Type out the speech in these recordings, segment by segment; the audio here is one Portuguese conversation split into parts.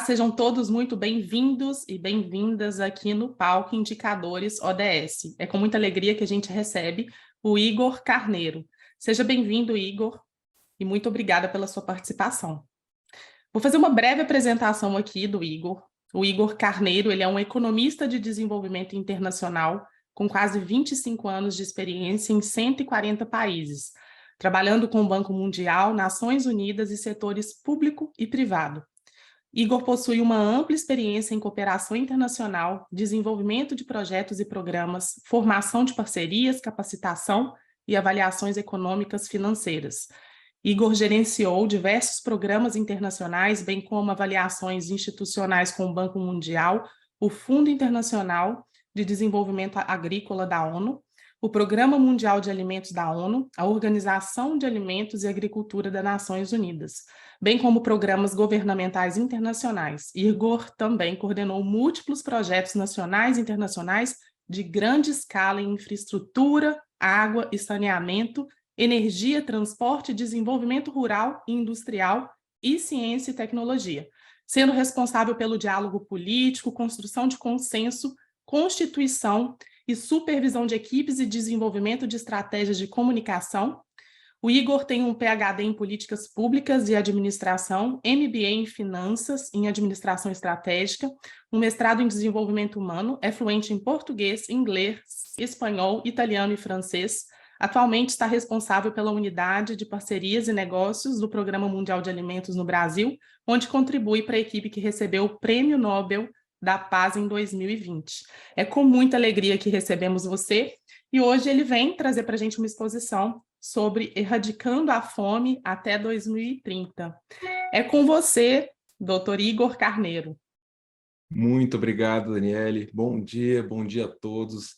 sejam todos muito bem-vindos e bem-vindas aqui no Palco Indicadores ODS. É com muita alegria que a gente recebe o Igor Carneiro. Seja bem-vindo, Igor, e muito obrigada pela sua participação. Vou fazer uma breve apresentação aqui do Igor. O Igor Carneiro, ele é um economista de desenvolvimento internacional com quase 25 anos de experiência em 140 países, trabalhando com o Banco Mundial, Nações Unidas e setores público e privado. Igor possui uma ampla experiência em cooperação internacional, desenvolvimento de projetos e programas, formação de parcerias, capacitação e avaliações econômicas financeiras. Igor gerenciou diversos programas internacionais, bem como avaliações institucionais com o Banco Mundial, o Fundo Internacional de Desenvolvimento Agrícola da ONU, o Programa Mundial de Alimentos da ONU, a Organização de Alimentos e Agricultura das Nações Unidas, bem como programas governamentais internacionais. Igor também coordenou múltiplos projetos nacionais e internacionais de grande escala em infraestrutura, água e saneamento, energia, transporte, desenvolvimento rural e industrial e ciência e tecnologia, sendo responsável pelo diálogo político, construção de consenso, constituição e supervisão de equipes e desenvolvimento de estratégias de comunicação. O Igor tem um PhD em Políticas Públicas e Administração, MBA em Finanças em Administração Estratégica, um mestrado em Desenvolvimento Humano, é fluente em português, inglês, espanhol, italiano e francês. Atualmente está responsável pela Unidade de Parcerias e Negócios do Programa Mundial de Alimentos no Brasil, onde contribui para a equipe que recebeu o Prêmio Nobel da Paz em 2020. É com muita alegria que recebemos você, e hoje ele vem trazer para a gente uma exposição sobre Erradicando a Fome até 2030. É com você, doutor Igor Carneiro. Muito obrigado, Daniele. Bom dia a todos.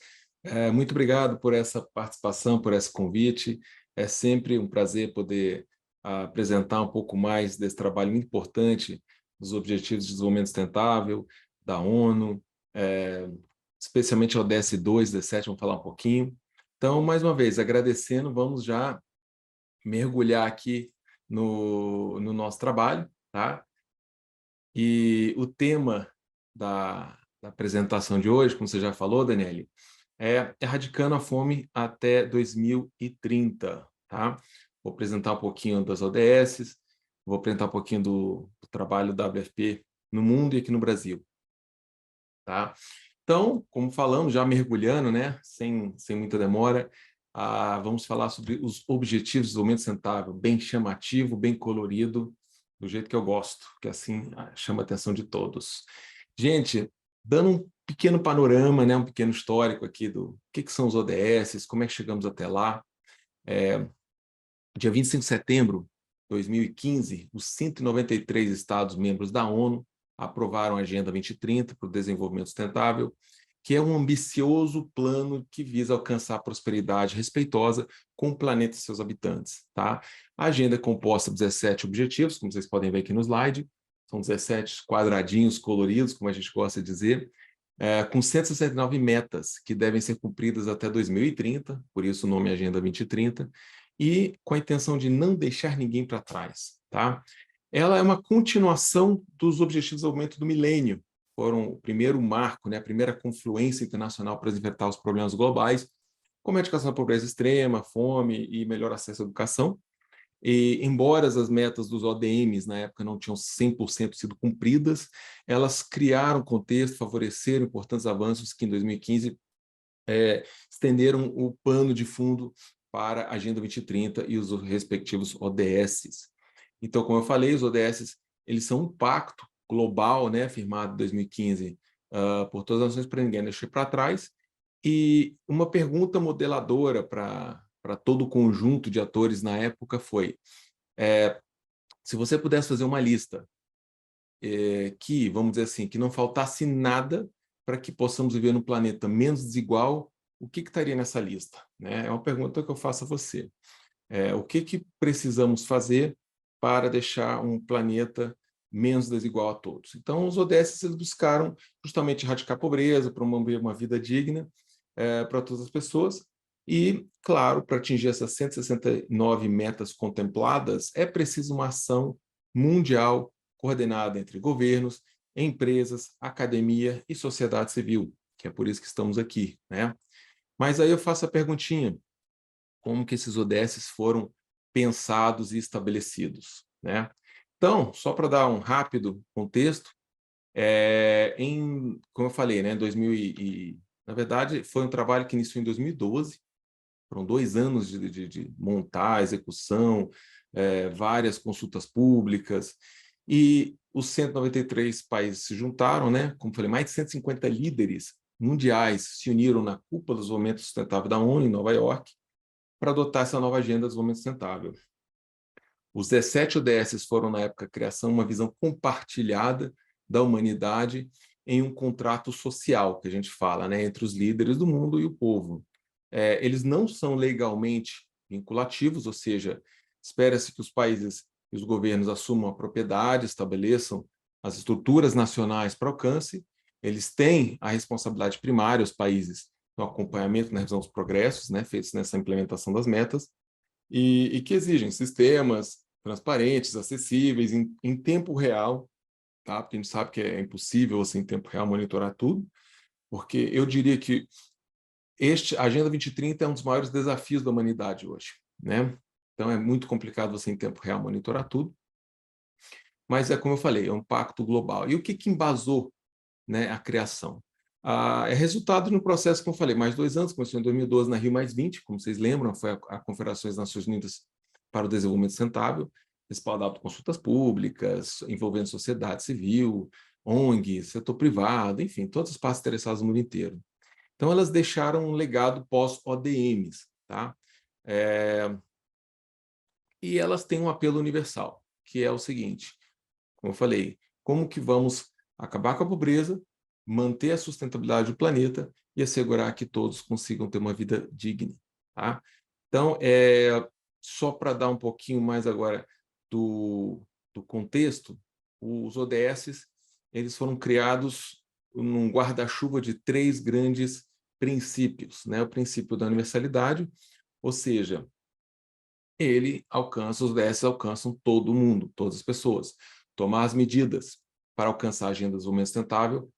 Muito obrigado por essa participação, por esse convite. É sempre um prazer poder apresentar um pouco mais desse trabalho muito importante dos Objetivos de Desenvolvimento Sustentável, da ONU, especialmente ao ODS2, ODS7, vamos falar um pouquinho. Então, mais uma vez, agradecendo, vamos já mergulhar aqui no nosso trabalho, tá? E o tema da apresentação de hoje, como você já falou, Daniele, é Erradicando a Fome até 2030, tá? Vou apresentar um pouquinho das ODS, vou apresentar um pouquinho do trabalho da WFP no mundo e aqui no Brasil, tá? Então, como falamos, já mergulhando, né, sem muita demora, vamos falar sobre os Objetivos de Desenvolvimento Sustentável, bem chamativo, bem colorido, do jeito que eu gosto, que assim chama a atenção de todos. Gente, dando um pequeno panorama, né, um pequeno histórico aqui do que são os ODS, como é que chegamos até lá. Dia 25 de setembro de 2015, os 193 Estados-membros da ONU aprovaram a Agenda 2030 para o Desenvolvimento Sustentável, que é um ambicioso plano que visa alcançar a prosperidade respeitosa com o planeta e seus habitantes, tá? A agenda é composta de 17 objetivos, como vocês podem ver aqui no slide, são 17 quadradinhos coloridos, como a gente gosta de dizer, com 169 metas que devem ser cumpridas até 2030, por isso o nome é Agenda 2030, e com a intenção de não deixar ninguém para trás, tá? Ela é uma continuação dos Objetivos de Desenvolvimento do Milênio, foram o primeiro marco, né, a primeira confluência internacional para enfrentar os problemas globais, como a erradicação da pobreza extrema, fome e melhor acesso à educação. E, embora as metas dos ODMs na época não tinham 100% sido cumpridas, elas criaram contexto, favoreceram importantes avanços que em 2015 estenderam o pano de fundo para a Agenda 2030 e os respectivos ODSs. Então, como eu falei, os ODS eles são um pacto global, né, firmado em 2015 por todas as nações para ninguém deixar para trás, e uma pergunta modeladora para todo o conjunto de atores na época foi, se você pudesse fazer uma lista que, vamos dizer assim, que não faltasse nada para que possamos viver num planeta menos desigual, o que estaria nessa lista? Né? É uma pergunta que eu faço a você. O que precisamos fazer para deixar um planeta menos desigual a todos? Então, os ODS eles buscaram justamente erradicar a pobreza, promover uma vida digna para todas as pessoas e, claro, para atingir essas 169 metas contempladas, é preciso uma ação mundial coordenada entre governos, empresas, academia e sociedade civil, que é por isso que estamos aqui, né? Mas aí eu faço a perguntinha, como que esses ODSs foram pensados e estabelecidos, né? Então, só para dar um rápido contexto, como eu falei, né, 2000 na verdade, foi um trabalho que iniciou em 2012, foram 2 anos de montar, execução, várias consultas públicas, e os 193 países se juntaram, né? Como falei, mais de 150 líderes mundiais se uniram na Cúpula do Desenvolvimento Sustentável da ONU, em Nova York, para adotar essa nova agenda de desenvolvimento sustentável. Os 17 ODSs foram, na época, a criação uma visão compartilhada da humanidade em um contrato social, que a gente fala, né, entre os líderes do mundo e o povo. Eles não são legalmente vinculativos, ou seja, espera-se que os países e os governos assumam a propriedade, estabeleçam as estruturas nacionais para alcance, eles têm a responsabilidade primária, os países, no acompanhamento, na revisão dos progressos, né, feitos nessa implementação das metas, e que exigem sistemas transparentes, acessíveis, em tempo real, tá? Porque a gente sabe que é impossível, assim, em tempo real, monitorar tudo, porque eu diria que a Agenda 2030 é um dos maiores desafios da humanidade hoje, né? Então, é muito complicado você, em tempo real, monitorar tudo, mas é como eu falei, é um pacto global. E o que embasou, né, a criação? É resultado de um processo, como eu falei, mais 2 anos, começou em 2012 na Rio+20, como vocês lembram, foi a Confederação das Nações Unidas para o Desenvolvimento Sustentável, respaldado por consultas públicas, envolvendo sociedade civil, ONG, setor privado, enfim, todas as partes interessadas no mundo inteiro. Então, elas deixaram um legado pós-ODMs, tá? E elas têm um apelo universal, que é o seguinte, como eu falei, como que vamos acabar com a pobreza, manter a sustentabilidade do planeta e assegurar que todos consigam ter uma vida digna, tá? Então, só para dar um pouquinho mais agora do contexto, os ODSs, eles foram criados num guarda-chuva de 3 grandes princípios, né? O princípio da universalidade, ou seja, os ODS alcançam todo mundo, todas as pessoas. Tomar as medidas para alcançar a Agenda de Desenvolvimento Sustentável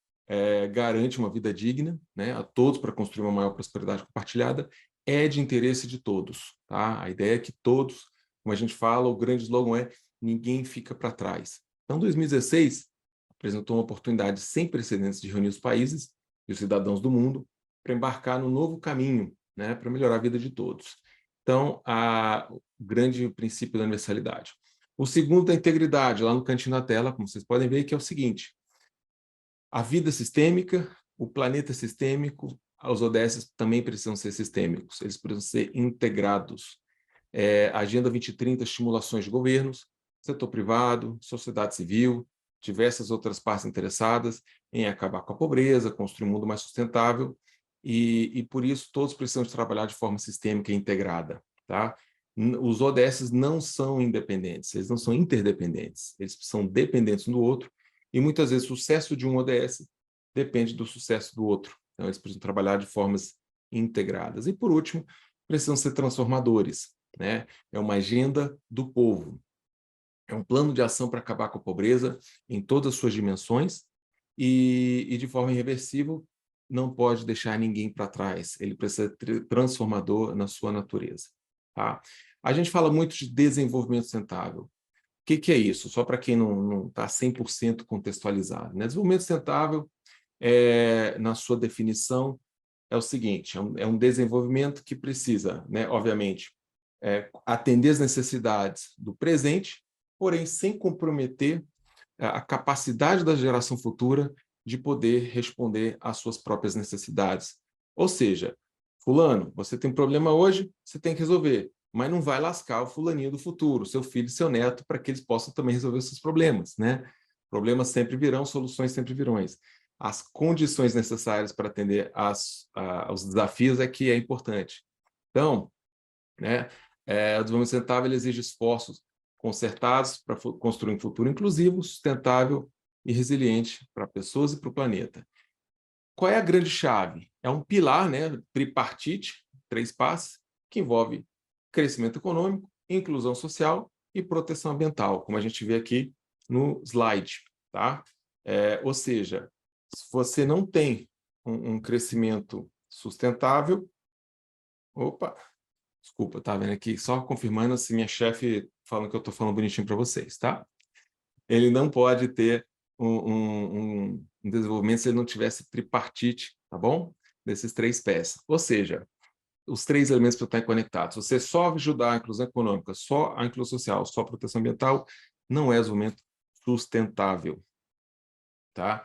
garante uma vida digna, né, a todos para construir uma maior prosperidade compartilhada, é de interesse de todos. Tá? A ideia é que todos, como a gente fala, o grande slogan é ninguém fica para trás. Então, 2016 apresentou uma oportunidade sem precedentes de reunir os países e os cidadãos do mundo para embarcar no novo caminho, né, para melhorar a vida de todos. Então, o grande princípio da universalidade. O segundo, da integridade, lá no cantinho da tela, como vocês podem ver, que é o seguinte: a vida sistêmica, o planeta sistêmico, os ODS também precisam ser sistêmicos, eles precisam ser integrados. Agenda 2030, estimulações de governos, setor privado, sociedade civil, diversas outras partes interessadas em acabar com a pobreza, construir um mundo mais sustentável, e por isso todos precisam trabalhar de forma sistêmica e integrada. Tá? Os ODS não são independentes, eles não são interdependentes, eles são dependentes um do outro, e muitas vezes o sucesso de um ODS depende do sucesso do outro. Então, eles precisam trabalhar de formas integradas. E, por último, precisam ser transformadores, né? É uma agenda do povo. É um plano de ação para acabar com a pobreza em todas as suas dimensões e de forma irreversível, não pode deixar ninguém para trás. Ele precisa ser transformador na sua natureza. Tá? A gente fala muito de desenvolvimento sustentável. O que é isso? Só para quem não está 100% contextualizado. Né? Desenvolvimento sustentável, na sua definição, é o seguinte: é um desenvolvimento que precisa, né, obviamente, atender as necessidades do presente, porém sem comprometer a capacidade da geração futura de poder responder às suas próprias necessidades. Ou seja, fulano, você tem um problema hoje, você tem que resolver, mas não vai lascar o fulaninho do futuro, seu filho e seu neto, para que eles possam também resolver os seus problemas, né? Problemas sempre virão, soluções sempre virão. As condições necessárias para atender aos desafios é que é importante. Então, né, o desenvolvimento sustentável exige esforços concertados para construir um futuro inclusivo, sustentável e resiliente para pessoas e para o planeta. Qual é a grande chave? É um pilar, né, tripartite, 3 passos, que envolve crescimento econômico, inclusão social e proteção ambiental, como a gente vê aqui no slide, tá? Ou seja, se você não tem um crescimento sustentável... Opa, desculpa, tá vendo aqui? Só confirmando se minha chefe falando que eu estou falando bonitinho para vocês, tá? Ele não pode ter um desenvolvimento se ele não tivesse tripartite, tá bom? Desses 3 pés. Ou seja, os 3 elementos precisam estar conectados. Você só ajudar a inclusão econômica, só a inclusão social, só a proteção ambiental, não é desenvolvimento sustentável, tá?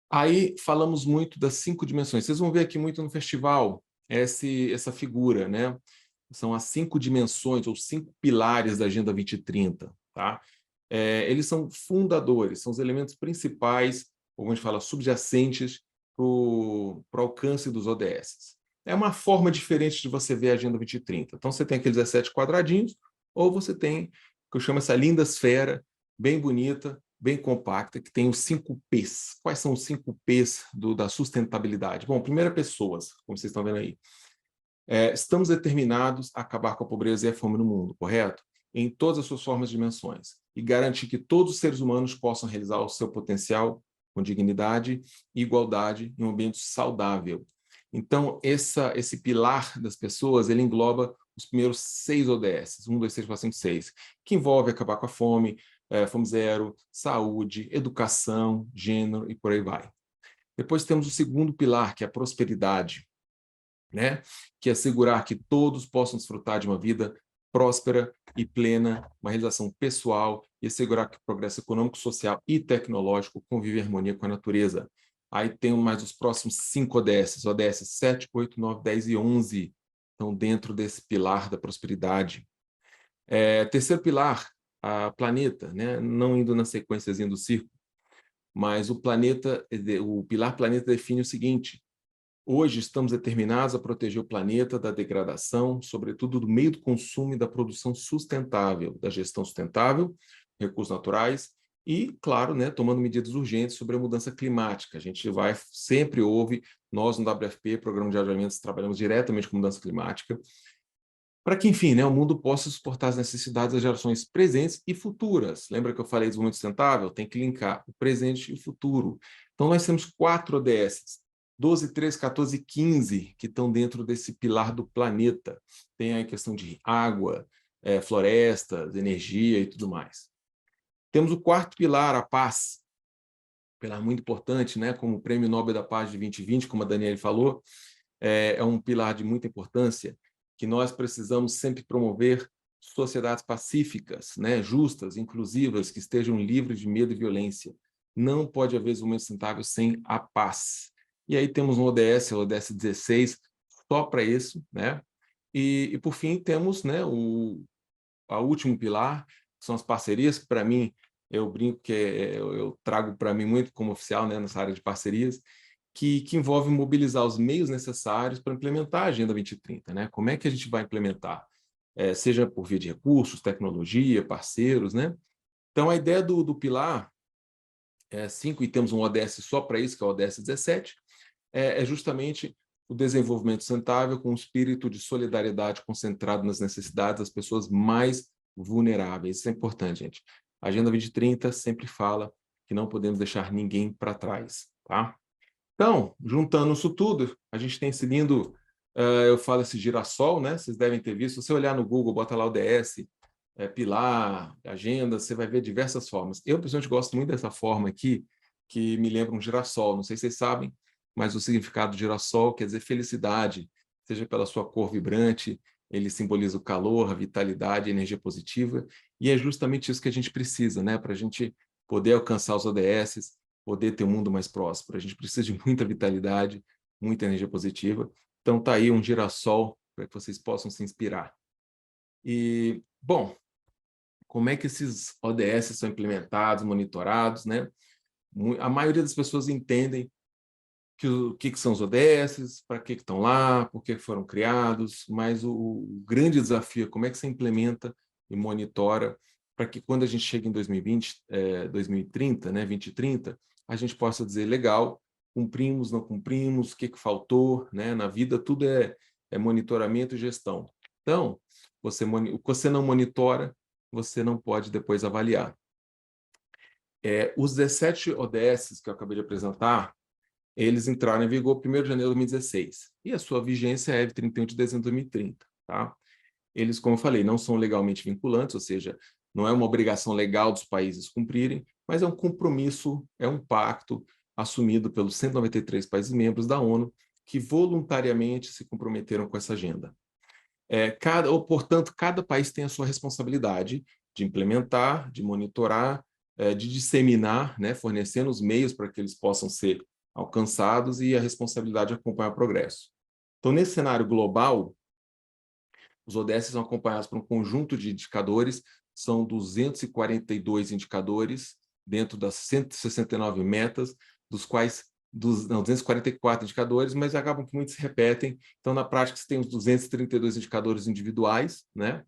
Aí falamos muito das 5 dimensões. Vocês vão ver aqui muito no festival essa figura, né? São as 5 dimensões ou 5 pilares da Agenda 2030, tá? Eles são fundadores, são os elementos principais, ou como a gente fala, subjacentes para o alcance dos ODS. É uma forma diferente de você ver a Agenda 2030. Então, você tem aqueles 17 quadradinhos, ou você tem o que eu chamo essa linda esfera, bem bonita, bem compacta, que tem os 5 P's. Quais são os 5 P's da sustentabilidade? Bom, primeiro é pessoas, como vocês estão vendo aí. Estamos determinados a acabar com a pobreza e a fome no mundo, correto? Em todas as suas formas e dimensões, e garantir que todos os seres humanos possam realizar o seu potencial com dignidade e igualdade em um ambiente saudável. Então, esse pilar das pessoas, ele engloba os primeiros 6 ODS, 1, 2, 3, 4, 5, 6, que envolve acabar com a fome, fome zero, saúde, educação, gênero e por aí vai. Depois temos o segundo pilar, que é a prosperidade, né? Que é assegurar que todos possam desfrutar de uma vida próspera e plena, uma realização pessoal e assegurar que o progresso econômico, social e tecnológico convive em harmonia com a natureza. Aí tem mais os próximos 5 ODS, ODS 7, 8, 9, 10 e 11, estão dentro desse pilar da prosperidade. Terceiro pilar, a planeta, né? Não indo na sequênciazinha do círculo, mas o pilar planeta define o seguinte: hoje estamos determinados a proteger o planeta da degradação, sobretudo do meio do consumo e da produção sustentável, da gestão sustentável, recursos naturais e, claro, né, tomando medidas urgentes sobre a mudança climática. A gente sempre ouve, nós no WFP, Programa de Alimentos, trabalhamos diretamente com mudança climática, para que, enfim, né, o mundo possa suportar as necessidades das gerações presentes e futuras. Lembra que eu falei de desenvolvimento sustentável? Tem que linkar o presente e o futuro. Então, nós temos 4 ODS, 12, 13, 14 e 15, que estão dentro desse pilar do planeta. Tem aí a questão de água, florestas, energia e tudo mais. Temos o 4º pilar, a paz, pilar muito importante, né, como o Prêmio Nobel da Paz de 2020, como a Daniele falou, é um pilar de muita importância, que nós precisamos sempre promover sociedades pacíficas, né, justas, inclusivas, que estejam livres de medo e violência. Não pode haver desenvolvimento sustentável sem a paz. E aí temos um ODS, o ODS 16, só para isso, né? E por fim, temos, né, o último pilar, que são as parcerias, que para mim, eu brinco que eu trago para mim muito como oficial, né, nessa área de parcerias, que envolve mobilizar os meios necessários para implementar a Agenda 2030, né? Como é que a gente vai implementar? Seja por via de recursos, tecnologia, parceiros, né? Então, a ideia do pilar 5, e temos um ODS só para isso, que é o ODS 17, é justamente o desenvolvimento sustentável com um espírito de solidariedade concentrado nas necessidades das pessoas mais vulneráveis. Isso é importante, gente. A Agenda 2030 sempre fala que não podemos deixar ninguém para trás, tá? Então, juntando isso tudo, a gente tem esse lindo, eu falo esse girassol, né? Vocês devem ter visto. Se você olhar no Google, bota lá o DS, pilar, agenda, você vai ver diversas formas. Eu, pessoalmente, gosto muito dessa forma aqui, que me lembra um girassol. Não sei se vocês sabem, mas o significado do girassol quer dizer felicidade, seja pela sua cor vibrante, ele simboliza o calor, a vitalidade, a energia positiva, e é justamente isso que a gente precisa, né? Para a gente poder alcançar os ODS, poder ter um mundo mais próspero. A gente precisa de muita vitalidade, muita energia positiva. Então, tá aí um girassol para que vocês possam se inspirar. E, bom, como é que esses ODS são implementados, monitorados, né? A maioria das pessoas entendem o que são os ODS, para que estão lá, por que foram criados, mas o grande desafio é como é que você implementa e monitora para que quando a gente chega em 2020, 2030, né, 2030, a gente possa dizer, legal, cumprimos, não cumprimos, o que faltou, né? Na vida tudo é monitoramento e gestão. Então, o que você não monitora, você não pode depois avaliar. Os 17 ODS que eu acabei de apresentar, eles entraram em vigor 1º de janeiro de 2016, e a sua vigência é de 31 de dezembro de 2030. Tá? Eles, como eu falei, não são legalmente vinculantes, ou seja, não é uma obrigação legal dos países cumprirem, mas é um compromisso, é um pacto assumido pelos 193 países membros da ONU que voluntariamente se comprometeram com essa agenda. Portanto, cada país tem a sua responsabilidade de implementar, de monitorar, de disseminar, né, fornecendo os meios para que eles possam ser alcançados e a responsabilidade de acompanhar o progresso. Então, nesse cenário global, os ODS são acompanhados por um conjunto de indicadores, são 242 indicadores dentro das 169 metas, dos quais 244 indicadores, mas acabam que muitos se repetem. Então, na prática, você tem os 232 indicadores individuais, né?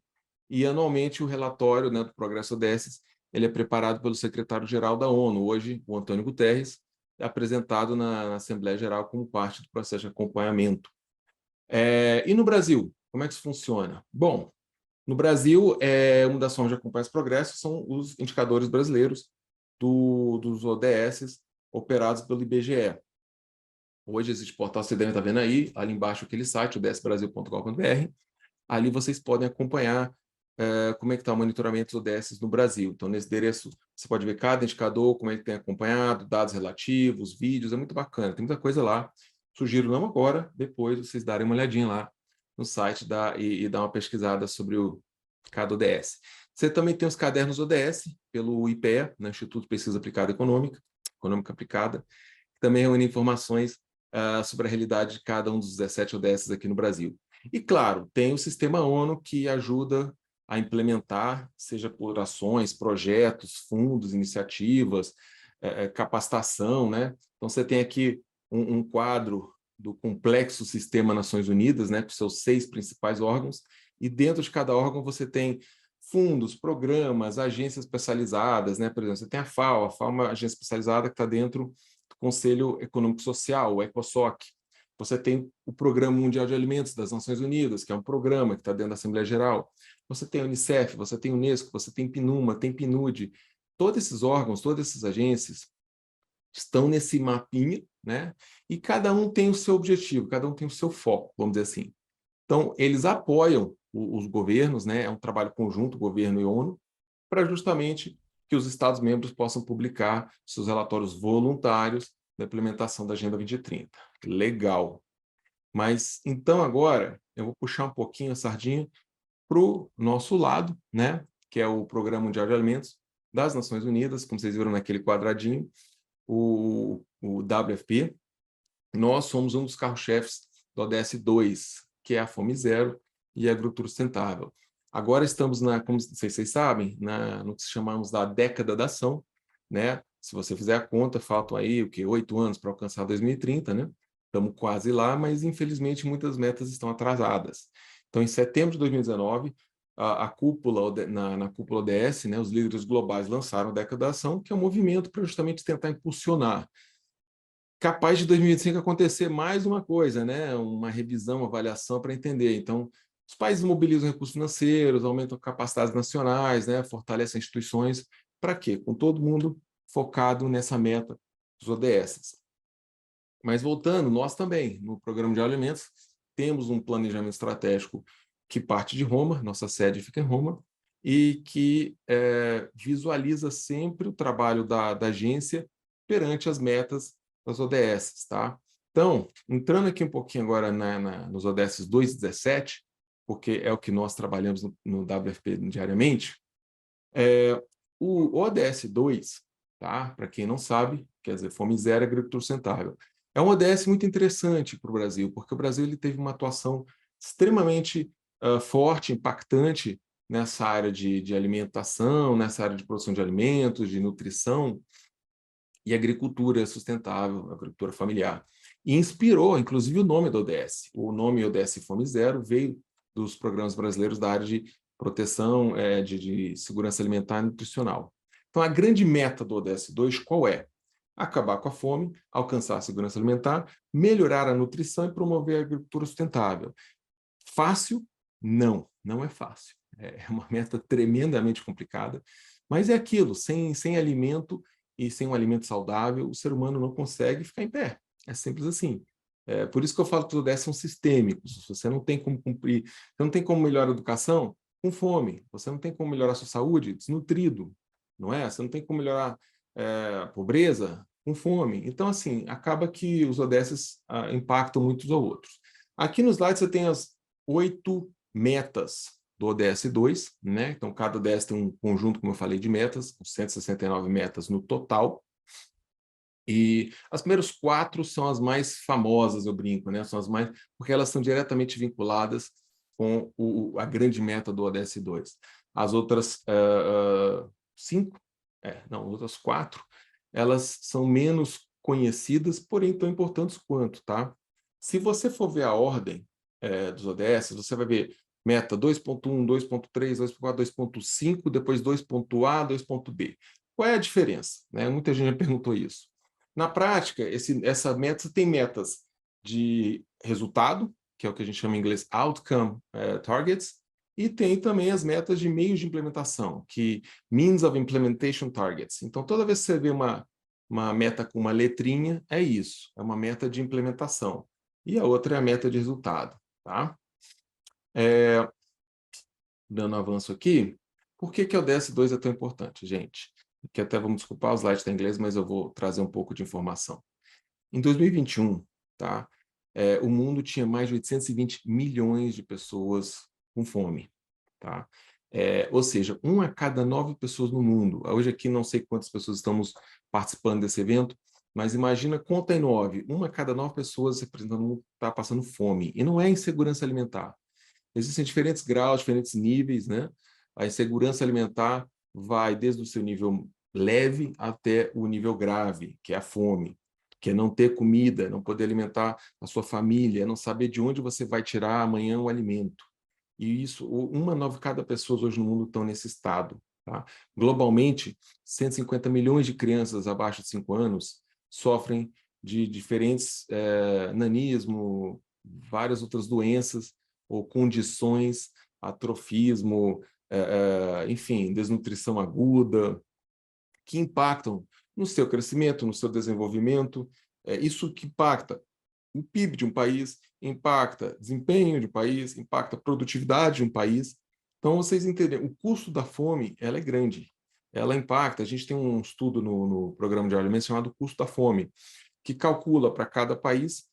E, anualmente, o relatório, né, do Progresso ODS ele é preparado pelo secretário-geral da ONU, hoje, o Antônio Guterres, apresentado na Assembleia Geral como parte do processo de acompanhamento. E no Brasil, como é que isso funciona? Bom, no Brasil, uma das formas de acompanhar esse progresso são os indicadores brasileiros dos ODS operados pelo IBGE. Hoje existe portal, você deve estar vendo aí, ali embaixo aquele site, odsbrasil.gov.br. Ali vocês podem acompanhar como é que está o monitoramento dos ODS no Brasil. Então, nesse endereço, você pode ver cada indicador, como é que tem acompanhado, dados relativos, vídeos, é muito bacana, tem muita coisa lá. Sugiro não agora, depois vocês darem uma olhadinha lá no site e dar uma pesquisada sobre cada ODS. Você também tem os cadernos ODS, pelo IPEA, né, Instituto de Pesquisa Aplicada Econômica Aplicada, que também reúne informações sobre a realidade de cada um dos 17 ODS aqui no Brasil. E, claro, tem o sistema ONU que ajuda a implementar, seja por ações, projetos, fundos, iniciativas, capacitação, né? Então, você tem aqui um quadro do complexo sistema Nações Unidas, né, com seus 6 principais órgãos, e dentro de cada órgão você tem fundos, programas, agências especializadas, né? Por exemplo, você tem a FAO é uma agência especializada que está dentro do Conselho Econômico Social, o ECOSOC. Você tem o Programa Mundial de Alimentos das Nações Unidas, que é um programa que está dentro da Assembleia Geral. Você tem a Unicef, você tem a Unesco, você tem PNUMA, tem PNUD. Todos esses órgãos, todas essas agências estão nesse mapinha, né? E cada um tem o seu objetivo, cada um tem o seu foco, vamos dizer assim. Então, eles apoiam os governos, né? É um trabalho conjunto, governo e ONU, para justamente que os Estados-membros possam publicar seus relatórios voluntários da implementação da Agenda 2030. Legal. Mas, então, agora, eu vou puxar um pouquinho a sardinha para o nosso lado, né? Que é o Programa Mundial de Alimentos das Nações Unidas, como vocês viram naquele quadradinho, o WFP. Nós somos um dos carros-chefes do ODS 2, que é a Fome Zero e a Agricultura Sustentável. Agora estamos, como vocês sabem, no que chamamos da década da ação, né? Se você fizer a conta, faltam aí 8 anos para alcançar 2030, né? Estamos quase lá, mas infelizmente muitas metas estão atrasadas. Então, em setembro de 2019, a cúpula, na cúpula ODS, né, os líderes globais lançaram a década da ação, que é um movimento para justamente tentar impulsionar. Capaz de 2025 acontecer mais uma coisa, né? Uma revisão, uma avaliação para entender. Então, os países mobilizam recursos financeiros, aumentam capacidades nacionais, né? Fortalecem instituições. Para quê? Com todo mundo focado nessa meta dos ODS. Mas voltando, nós também, no Programa de Alimentos, temos um planejamento estratégico que parte de Roma, nossa sede fica em Roma, e que visualiza sempre o trabalho da agência perante as metas das ODS, tá? Então, entrando aqui um pouquinho agora nos ODS 2 e 17, porque é o que nós trabalhamos no WFP diariamente, o ODS 2, tá? Para quem não sabe, quer dizer, Fome Zero e Agricultura Sustentável. É um ODS muito interessante para o Brasil, porque o Brasil ele teve uma atuação extremamente forte, impactante nessa área de alimentação, nessa área de produção de alimentos, de nutrição e agricultura sustentável, agricultura familiar. E inspirou, inclusive, o nome do ODS. O nome ODS Fome Zero veio dos programas brasileiros da área de proteção, de segurança alimentar e nutricional. Então, a grande meta do ODS 2 qual é? Acabar com a fome, alcançar a segurança alimentar, melhorar a nutrição e promover a agricultura sustentável. Fácil? Não, não é fácil. É uma meta tremendamente complicada, mas é aquilo, sem alimento e sem um alimento saudável, o ser humano não consegue ficar em pé. É simples assim. Por isso que eu falo que os ODS são sistêmicos. Você não tem como cumprir, você não tem como melhorar a educação com fome, você não tem como melhorar a sua saúde desnutrido, não é? Você não tem como melhorar a pobreza com fome. Então, assim, acaba que os ODS impactam muitos aos outros. Aqui no slide você tem as 8 metas do ODS 2, né? Então, cada ODS tem um conjunto, como eu falei, de metas, 169 metas no total. E as primeiras 4 são as mais famosas, eu brinco, né? São as mais, porque elas são diretamente vinculadas com a grande meta do ODS 2. As outras 5, não, as outras 4, elas são menos conhecidas, porém tão importantes quanto, tá? Se você for ver a ordem dos ODS, você vai ver meta 2.1, 2.3, 2.4, 2.5, depois 2.A, 2.B. Qual é a diferença? Né? Muita gente já perguntou isso. Na prática, essa meta tem metas de resultado, que é o que a gente chama em inglês Outcome Targets, e tem também as metas de meios de implementação, que Means of Implementation Targets. Então, toda vez que você vê uma meta com uma letrinha, é isso, é uma meta de implementação. E a outra é a meta de resultado. Tá? Dando avanço aqui, por que o ODS2 é tão importante, gente? Que até vamos desculpar, o slide está em inglês, mas eu vou trazer um pouco de informação. Em 2021, tá, o mundo tinha mais de 820 milhões de pessoas com fome. Tá? Ou seja, 1 a cada 9 pessoas no mundo. Hoje aqui não sei quantas pessoas estamos participando desse evento, mas imagina, conta em 9. 1 a cada 9 pessoas representando está passando fome. E não é insegurança alimentar. Existem diferentes graus, diferentes níveis, né? A insegurança alimentar vai desde o seu nível leve até o nível grave, que é a fome, que é não ter comida, não poder alimentar a sua família, não saber de onde você vai tirar amanhã o alimento. E isso, 1 a 9 cada pessoas hoje no mundo estão nesse estado. Tá? Globalmente, 150 milhões de crianças abaixo de 5 anos sofrem de diferentes nanismo, várias outras doenças ou condições, atrofismo, enfim, desnutrição aguda, que impactam no seu crescimento, no seu desenvolvimento. Isso que impacta o PIB de um país, impacta desempenho de um país, impacta a produtividade de um país. Então, vocês entenderem, o custo da fome ela é grande. Ela impacta, a gente tem um estudo no programa de alimentos chamado custo da fome, que calcula para cada país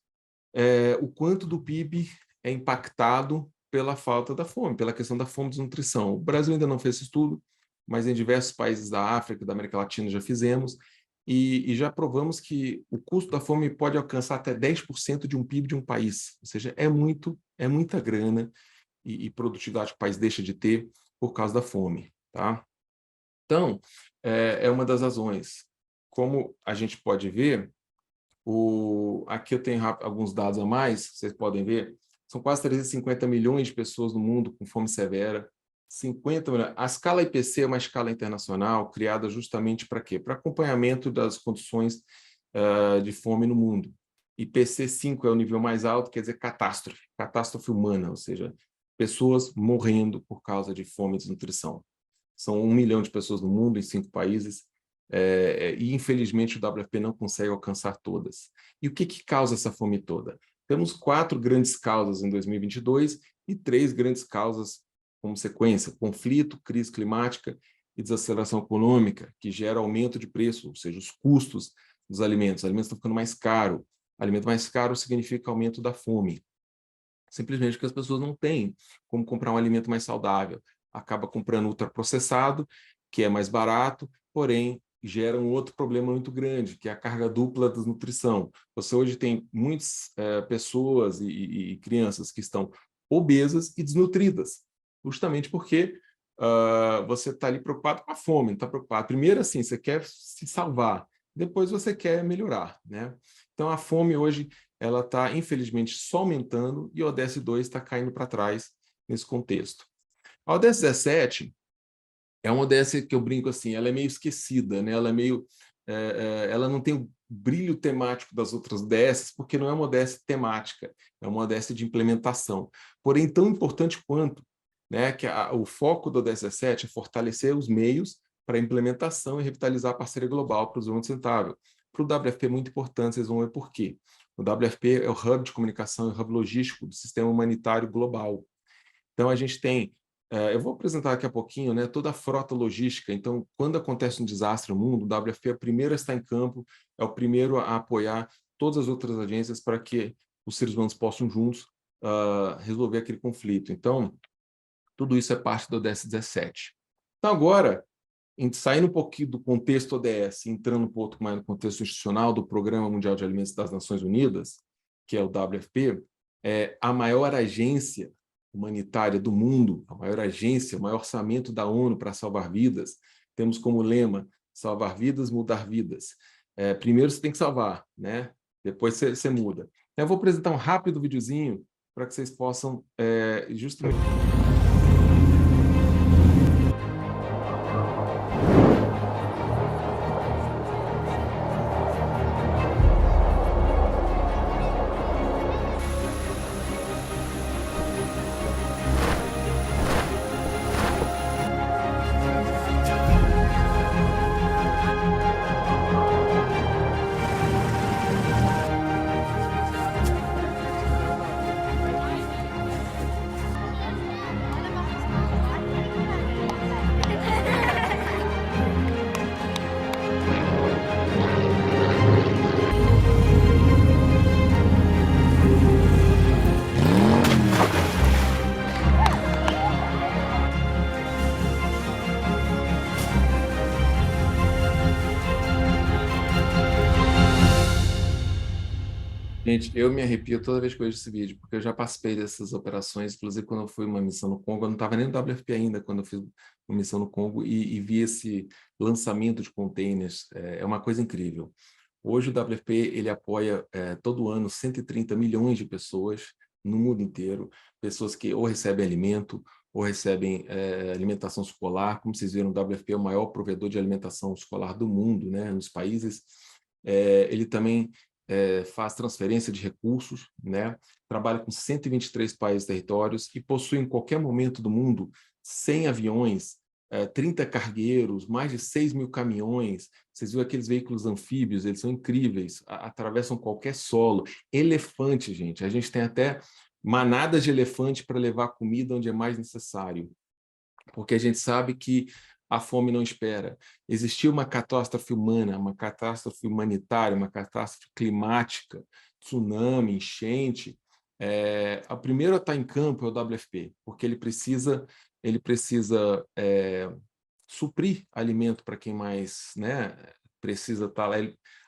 o quanto do PIB é impactado pela falta da fome, pela questão da fome e desnutrição. O Brasil ainda não fez esse estudo, mas em diversos países da África e da América Latina já fizemos, e já provamos que o custo da fome pode alcançar até 10% de um PIB de um país. Ou seja, é muita grana e produtividade que o país deixa de ter por causa da fome. Tá? Então, é uma das razões. Como a gente pode ver, aqui eu tenho alguns dados a mais, vocês podem ver, são quase 350 milhões de pessoas no mundo com fome severa, 50 milhões. A escala IPC é uma escala internacional criada justamente para quê? Para acompanhamento das condições de fome no mundo. IPC 5 é o nível mais alto, quer dizer catástrofe humana, ou seja, pessoas morrendo por causa de fome e desnutrição. São 1 milhão de pessoas no mundo, em 5 países, e infelizmente o WFP não consegue alcançar todas. E o que causa essa fome toda? Temos 4 grandes causas em 2022 e 3 grandes causas como sequência: conflito, crise climática e desaceleração econômica, que gera aumento de preço, ou seja, os custos dos alimentos. Os alimentos estão ficando mais caros. Alimento mais caro significa aumento da fome. Simplesmente porque as pessoas não têm como comprar um alimento mais saudável. Acaba comprando ultraprocessado, que é mais barato, porém gera um outro problema muito grande, que é a carga dupla da nutrição. Você hoje tem muitas pessoas e crianças que estão obesas e desnutridas, justamente porque você está ali preocupado com a fome, não está preocupado. Primeiro, assim, você quer se salvar, depois você quer melhorar, né? Então, a fome hoje ela está, infelizmente, só aumentando e o ODS2 está caindo para trás nesse contexto. A ODS 17 é uma ODS que eu brinco assim, ela é meio esquecida, né? Ela é meio, ela não tem o brilho temático das outras ODS, porque não é uma ODS temática, é uma ODS de implementação. Porém, tão importante quanto, né? Que o foco da ODS 17 é fortalecer os meios para a implementação e revitalizar a parceria global para o desenvolvimento sustentável. Para o WFP é muito importante, vocês vão ver por quê. O WFP é o hub de comunicação e o hub logístico do sistema humanitário global. Então, a gente tem, eu vou apresentar daqui a pouquinho, né, toda a frota logística. Então, quando acontece um desastre no mundo, o WFP é o primeiro a estar em campo, é o primeiro a apoiar todas as outras agências para que os seres humanos possam juntos resolver aquele conflito. Então, tudo isso é parte do ODS 17. Então, agora, saindo um pouquinho do contexto ODS, entrando um pouco mais no contexto institucional do Programa Mundial de Alimentos das Nações Unidas, que é o WFP, é a maior agência humanitária do mundo, a maior agência, o maior orçamento da ONU para salvar vidas. Temos como lema, salvar vidas, mudar vidas. Primeiro você tem que salvar, né? Depois você muda. Eu vou apresentar um rápido videozinho para que vocês possam justamente... Gente, eu me arrepio toda vez que eu vejo esse vídeo, porque eu já participei dessas operações, inclusive quando eu fui uma missão no Congo, eu não estava nem no WFP ainda, quando eu fiz uma missão no Congo, e vi esse lançamento de containers, é uma coisa incrível. Hoje o WFP ele apoia todo ano 130 milhões de pessoas no mundo inteiro, pessoas que ou recebem alimento, ou recebem alimentação escolar. Como vocês viram, o WFP é o maior provedor de alimentação escolar do mundo, né, nos países. Ele também faz transferência de recursos, né? Trabalha com 123 países e territórios e possui em qualquer momento do mundo 100 aviões, 30 cargueiros, mais de 6 mil caminhões. Vocês viram aqueles veículos anfíbios, eles são incríveis, atravessam qualquer solo. Elefante, gente, a gente tem até manadas de elefante para levar comida onde é mais necessário, porque a gente sabe que a fome não espera. Existiu uma catástrofe humana, uma catástrofe humanitária, uma catástrofe climática, tsunami, enchente. O primeiro a estar em campo é o WFP, porque ele precisa suprir alimento para quem mais, né, precisa estar lá.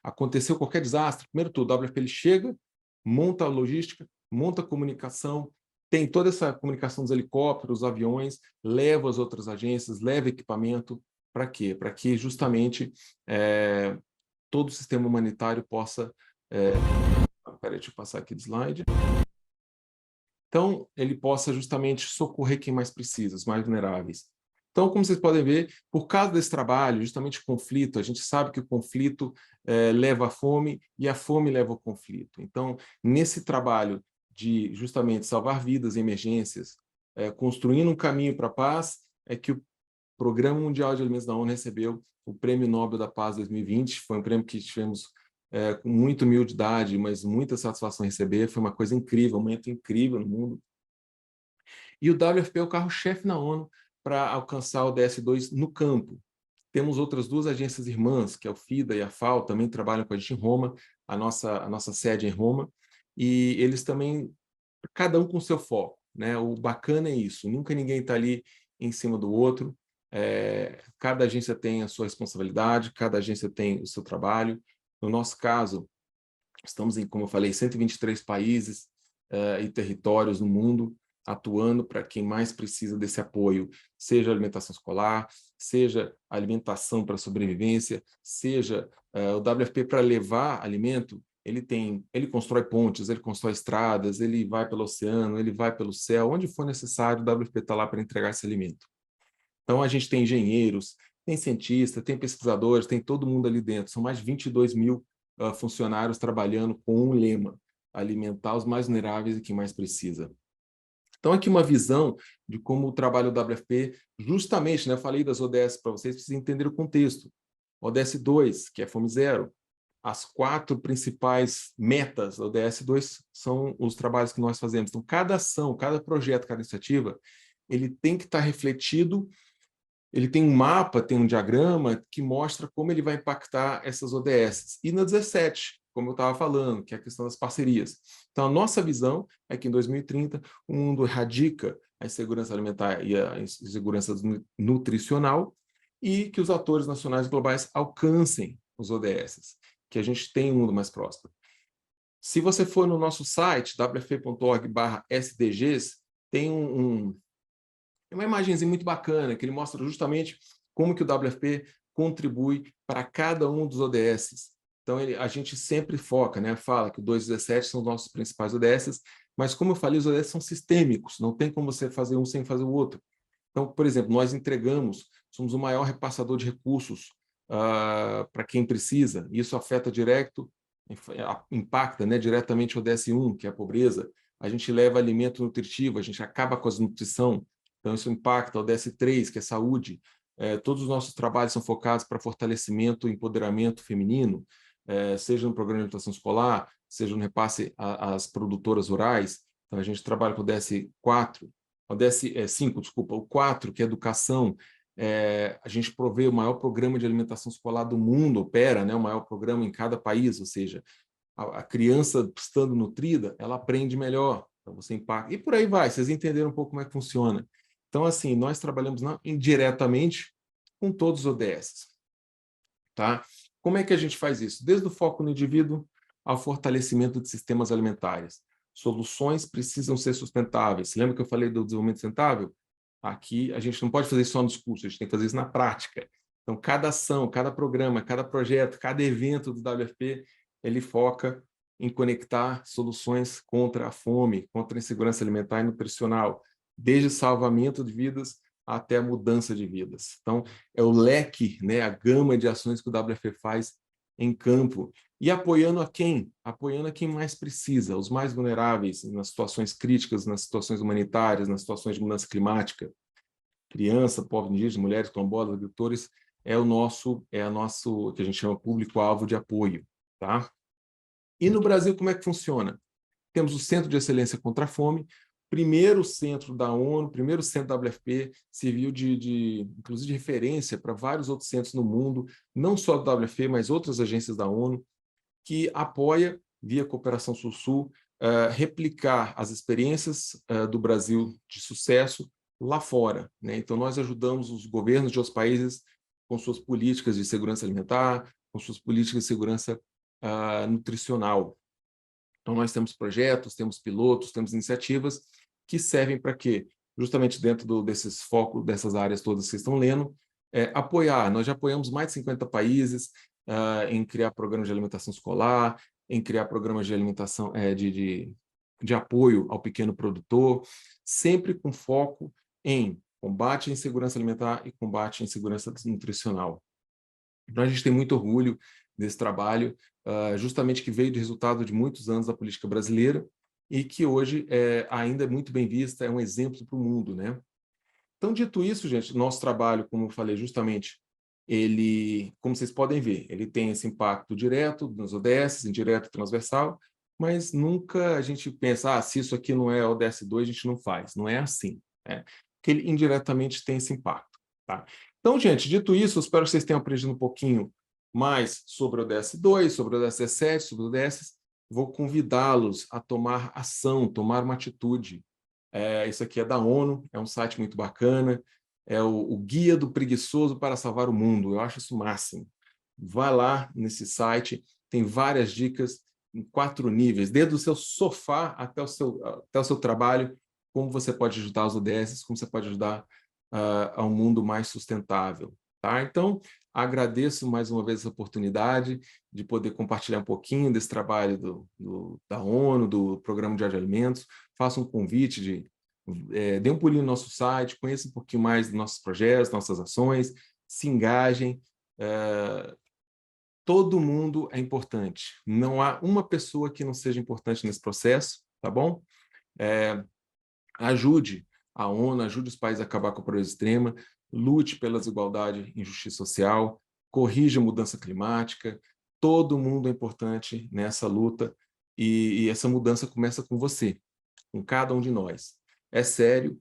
Aconteceu qualquer desastre, primeiro tudo, o WFP ele chega, monta a logística, monta a comunicação, tem toda essa comunicação dos helicópteros, aviões, leva as outras agências, leva equipamento. Para quê? Para que justamente todo o sistema humanitário possa... Espera aí, deixa eu passar aqui de slide. Então, ele possa justamente socorrer quem mais precisa, os mais vulneráveis. Então, como vocês podem ver, por causa desse trabalho, justamente conflito, a gente sabe que o conflito leva à fome e a fome leva ao conflito. Então, nesse trabalho de justamente salvar vidas em emergências, construindo um caminho para a paz, é que o Programa Mundial de Alimentos da ONU recebeu o Prêmio Nobel da Paz 2020. Foi um prêmio que tivemos com muita humildade, mas muita satisfação em receber. Foi uma coisa incrível, um momento incrível no mundo. E o WFP é o carro-chefe na ONU para alcançar o DS2 no campo. Temos outras duas agências irmãs, que é o FIDA e a FAO, também trabalham com a gente em Roma, a nossa sede é em Roma, e eles também, cada um com seu foco, né? O bacana é isso, nunca ninguém está ali em cima do outro, cada agência tem a sua responsabilidade, cada agência tem o seu trabalho. No nosso caso, estamos em, como eu falei, 123 países e territórios no mundo, atuando para quem mais precisa desse apoio, seja alimentação escolar, seja alimentação para sobrevivência, seja o WFP para levar alimento. Ele constrói pontes, ele constrói estradas, ele vai pelo oceano, ele vai pelo céu, onde for necessário, o WFP está lá para entregar esse alimento. Então, a gente tem engenheiros, tem cientistas, tem pesquisadores, tem todo mundo ali dentro. São mais de 22 mil funcionários trabalhando com um lema: alimentar os mais vulneráveis e quem mais precisa. Então, aqui uma visão de como o trabalho do WFP, justamente, né, eu falei das ODS para vocês, para vocês entenderem o contexto. ODS 2, que é Fome Zero, as 4 principais metas da ODS 2 são os trabalhos que nós fazemos. Então, cada ação, cada projeto, cada iniciativa, ele tem que estar refletido, ele tem um mapa, tem um diagrama que mostra como ele vai impactar essas ODS. E na 17, como eu estava falando, que é a questão das parcerias. Então, a nossa visão é que em 2030 o mundo erradica a insegurança alimentar e a insegurança nutricional e que os atores nacionais e globais alcancem os ODS, que a gente tenha um mundo mais próspero. Se você for no nosso site, wf.org/SDGs, tem uma imagenzinha muito bacana, que ele mostra justamente como que o WFP contribui para cada um dos ODSs. Então, a gente sempre foca, né? Fala que o 217 são os nossos principais ODSs, mas como eu falei, os ODS são sistêmicos, não tem como você fazer um sem fazer o outro. Então, por exemplo, nós entregamos, somos o maior repassador de recursos para quem precisa, e isso afeta direto, impacta, né, diretamente o ODS 1, que é a pobreza. A gente leva alimento nutritivo, a gente acaba com a desnutrição, então isso impacta o ODS 3, que é saúde. Todos os nossos trabalhos são focados para fortalecimento e empoderamento feminino, seja no programa de alimentação escolar, seja no repasse às produtoras rurais. Então, a gente trabalha com o ODS 4, o ODS 5, desculpa, o 4, que é educação. A gente provê o maior programa de alimentação escolar do mundo, opera, né, o maior programa em cada país, ou seja, a criança estando nutrida, ela aprende melhor, então você impacta. E por aí vai, vocês entenderam um pouco como é que funciona. Então, assim, nós trabalhamos indiretamente com todos os ODS. Tá? Como é que a gente faz isso? Desde o foco no indivíduo ao fortalecimento de sistemas alimentares. Soluções precisam ser sustentáveis. Lembra que eu falei do desenvolvimento sustentável? Aqui a gente não pode fazer isso só no discurso, a gente tem que fazer isso na prática. Então, cada ação, cada programa, cada projeto, cada evento do WFP, ele foca em conectar soluções contra a fome, contra a insegurança alimentar e nutricional, desde salvamento de vidas até a mudança de vidas. Então, é o leque, né, a gama de ações que o WFP faz em campo. E apoiando a quem? Apoiando a quem mais precisa, os mais vulneráveis, nas situações críticas, nas situações humanitárias, nas situações de mudança climática. Criança, povo indígena, mulheres, quilombolas, agricultores, é o nosso, que a gente chama público-alvo de apoio. Tá? E no Brasil, como é que funciona? Temos o Centro de Excelência contra a Fome, primeiro centro da ONU, primeiro centro da WFP, serviu inclusive de referência para vários outros centros no mundo, não só do WFP, mas outras agências da ONU, que apoia, via Cooperação Sul-Sul, replicar as experiências do Brasil de sucesso lá fora. Né? Então, nós ajudamos os governos de outros países com suas políticas de segurança alimentar, com suas políticas de segurança nutricional. Então, nós temos projetos, temos pilotos, temos iniciativas que servem para quê? Justamente dentro desses focos, dessas áreas todas que vocês estão lendo, apoiar. Nós já apoiamos mais de 50 países em criar programas de alimentação escolar, em criar programas de alimentação, de apoio ao pequeno produtor, sempre com foco em combate à insegurança alimentar e combate à insegurança nutricional. Então, a gente tem muito orgulho desse trabalho, justamente que veio de resultado de muitos anos da política brasileira e que hoje ainda é muito bem vista, é um exemplo para o mundo, né? Então, dito isso, gente, nosso trabalho, como eu falei, justamente, ele, como vocês podem ver, ele tem esse impacto direto nos ODS, indireto e transversal, mas nunca a gente pensa, se isso aqui não é ODS 2, a gente não faz. Não é assim, né? Porque ele indiretamente tem esse impacto, tá? Então, gente, dito isso, eu espero que vocês tenham aprendido um pouquinho mais sobre o ODS 2, sobre o ODS 17, sobre o ODS. Vou convidá-los a tomar ação, tomar uma atitude. Isso aqui é da ONU, é um site muito bacana, é o Guia do Preguiçoso para Salvar o Mundo. Eu acho isso o máximo. Vai lá nesse site, tem várias dicas em 4 níveis, desde o seu sofá até o seu trabalho, como você pode ajudar os ODS, como você pode ajudar a um mundo mais sustentável. Tá? Então, agradeço mais uma vez essa oportunidade de poder compartilhar um pouquinho desse trabalho da ONU, do Programa Mundial de Alimentos. Faço um convite dê um pulinho no nosso site, conheça um pouquinho mais dos nossos projetos, nossas ações, se engajem. Todo mundo é importante. Não há uma pessoa que não seja importante nesse processo, tá bom? Ajude a ONU, ajude os países a acabar com a pobreza extrema, lute pela desigualdade e justiça social, corrija a mudança climática. Todo mundo é importante nessa luta e essa mudança começa com você, com cada um de nós. É sério,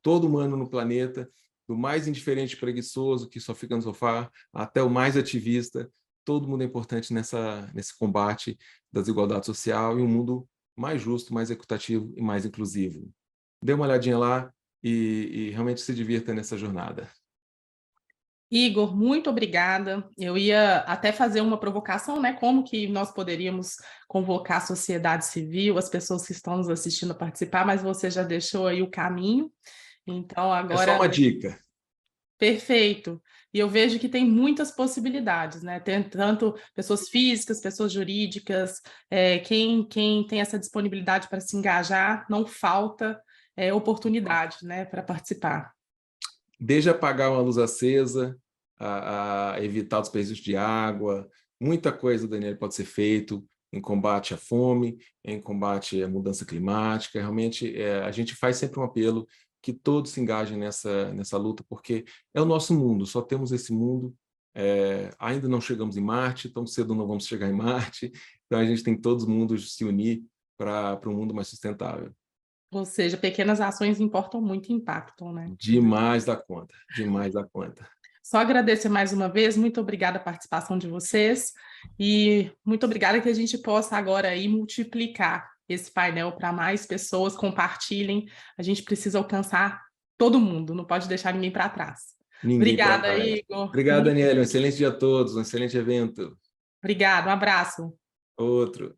todo humano no planeta, do mais indiferente e preguiçoso que só fica no sofá, até o mais ativista, todo mundo é importante nesse combate da desigualdade social e um mundo mais justo, mais equitativo e mais inclusivo. Dê uma olhadinha lá e realmente se divirta nessa jornada. Igor, muito obrigada. Eu ia até fazer uma provocação, né? Como que nós poderíamos convocar a sociedade civil, as pessoas que estão nos assistindo a participar, mas você já deixou aí o caminho. Então, É só agora, uma dica. perfeito. E eu vejo que tem muitas possibilidades, né? Tem tanto pessoas físicas, pessoas jurídicas, quem tem essa disponibilidade para se engajar, não falta oportunidade, né, para participar. Desde apagar uma luz acesa, a evitar desperdício de água, muita coisa, Daniel, pode ser feito em combate à fome, em combate à mudança climática. Realmente, a gente faz sempre um apelo que todos se engajem nessa luta, porque é o nosso mundo, só temos esse mundo. Ainda não chegamos em Marte, tão cedo não vamos chegar em Marte, então a gente tem que todos os mundos se unir para um mundo mais sustentável. Ou seja, pequenas ações importam muito e impactam, né? Demais da conta, demais da conta. Só agradecer mais uma vez, muito obrigada a participação de vocês e muito obrigada que a gente possa agora aí multiplicar esse painel para mais pessoas, compartilhem. A gente precisa alcançar todo mundo, não pode deixar ninguém para trás. Ninguém para Obrigada, trás. Igor. Obrigado, Muito Daniela. Um excelente dia a todos, um excelente evento. obrigada, um abraço. Outro.